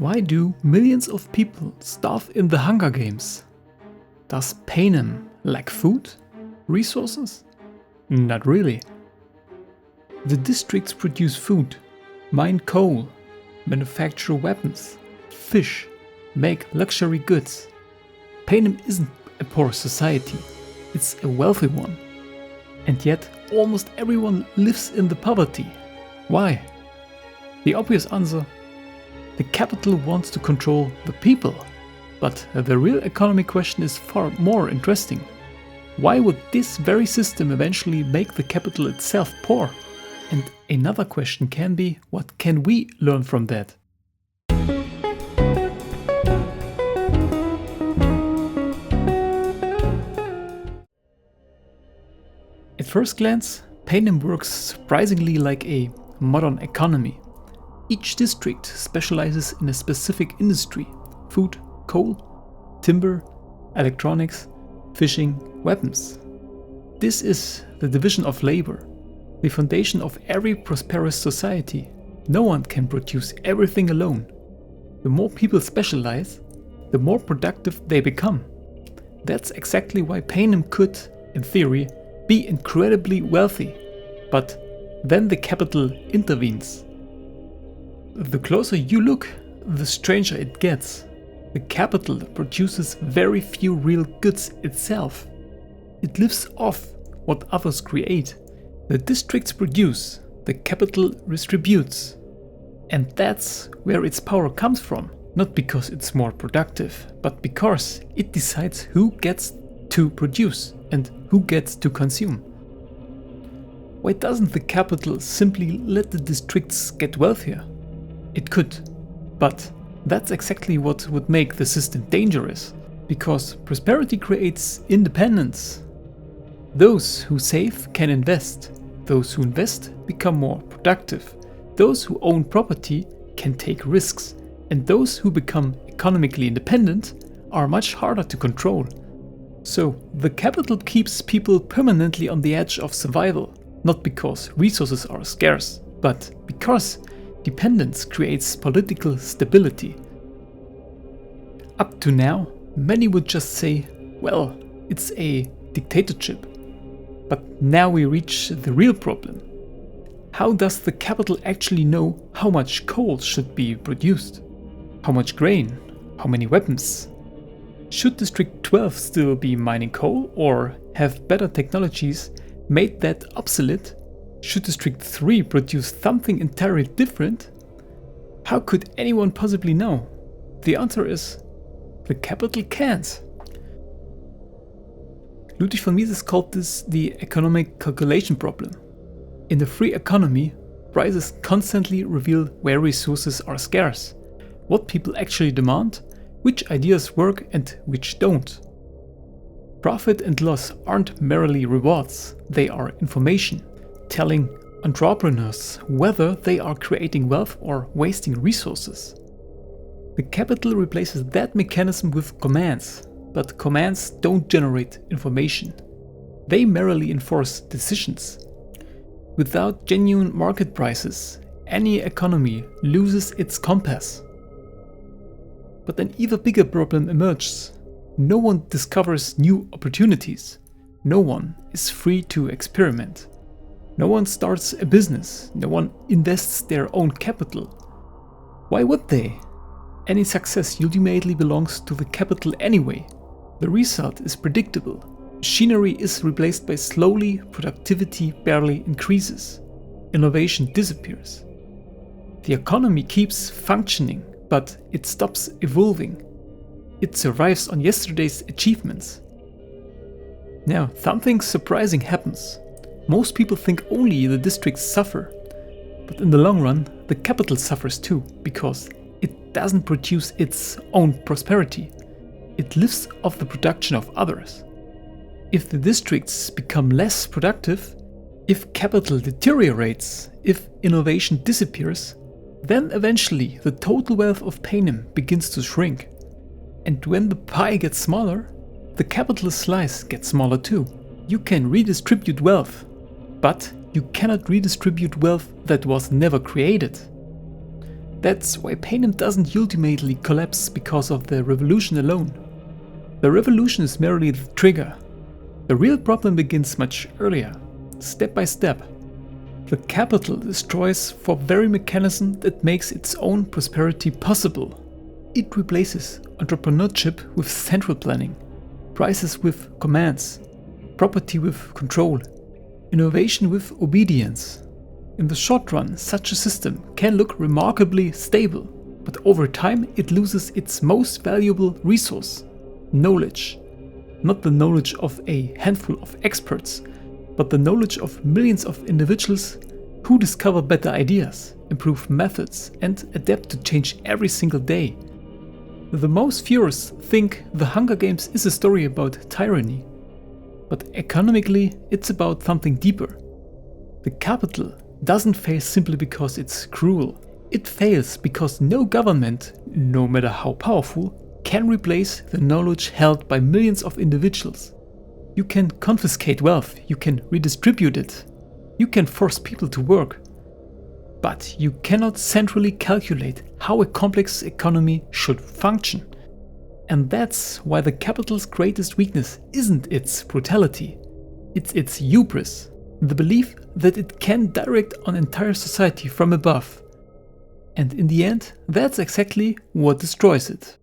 Why do millions of people starve in the Hunger Games? Does Panem lack food? Resources? Not really. The districts produce food, mine coal, manufacture weapons, fish, make luxury goods. Panem isn't a poor society, it's a wealthy one. And yet almost everyone lives in the poverty. Why? The obvious answer: the capital wants to control the people. But the real economic question is far more interesting. Why would this very system eventually make the capital itself poor? And another question can be, what can we learn from that? At first glance, Panem works surprisingly like a modern economy. Each district specializes in a specific industry: food, coal, timber, electronics, fishing, weapons. This is the division of labor, the foundation of every prosperous society. No one can produce everything alone. The more people specialize, the more productive they become. That's exactly why Panem could, in theory, be incredibly wealthy. But then the capital intervenes. The closer you look, the stranger it gets. The capital produces very few real goods itself. It lives off what others create. The districts produce, the capital distributes. And that's where its power comes from. Not because it's more productive, but because it decides who gets to produce and who gets to consume. Why doesn't the capital simply let the districts get wealthier? It could, but that's exactly what would make the system dangerous, because prosperity creates independence. Those who save can invest, those who invest become more productive, those who own property can take risks, and those who become economically independent are much harder to control. So the capital keeps people permanently on the edge of survival, not because resources are scarce, but because dependence creates political stability. Up to now, many would just say, well, it's a dictatorship. But now we reach the real problem. How does the capital actually know how much coal should be produced? How much grain? How many weapons? Should District 12 still be mining coal, or have better technologies made that obsolete? Should District 3 produce something entirely different? How could anyone possibly know? The answer is, the capital can't. Ludwig von Mises called this the economic calculation problem. In the free economy, prices constantly reveal where resources are scarce, what people actually demand, which ideas work and which don't. Profit and loss aren't merely rewards, they are information, telling entrepreneurs whether they are creating wealth or wasting resources. The capital replaces that mechanism with commands, but commands don't generate information. They merely enforce decisions. Without genuine market prices, any economy loses its compass. But an even bigger problem emerges. No one discovers new opportunities. No one is free to experiment. No one starts a business. No one invests their own capital. Why would they? Any success ultimately belongs to the capital anyway. The result is predictable. Machinery is replaced by slowly, productivity barely increases. Innovation disappears. The economy keeps functioning, but it stops evolving. It survives on yesterday's achievements. Now, something surprising happens. Most people think only the districts suffer. But in the long run, the capital suffers too, because it doesn't produce its own prosperity. It lives off the production of others. If the districts become less productive, if capital deteriorates, if innovation disappears, then eventually the total wealth of Panem begins to shrink. And when the pie gets smaller, the capital slice gets smaller too. You can redistribute wealth, but you cannot redistribute wealth that was never created. That's why Panem doesn't ultimately collapse because of the revolution alone. The revolution is merely the trigger. The real problem begins much earlier, step by step. The capital destroys for very mechanism that makes its own prosperity possible. It replaces entrepreneurship with central planning, prices with commands, property with control, innovation with obedience. In the short run, such a system can look remarkably stable, but over time it loses its most valuable resource, knowledge. Not the knowledge of a handful of experts, but the knowledge of millions of individuals who discover better ideas, improve methods, and adapt to change every single day. The most furious think the Hunger Games is a story about tyranny, but economically it's about something deeper. The capital doesn't fail simply because it's cruel. It fails because no government, no matter how powerful, can replace the knowledge held by millions of individuals. You can confiscate wealth, you can redistribute it, you can force people to work, but you cannot centrally calculate how a complex economy should function. And that's why the capital's greatest weakness isn't its brutality, it's its hubris, the belief that it can direct an entire society from above. And in the end, that's exactly what destroys it.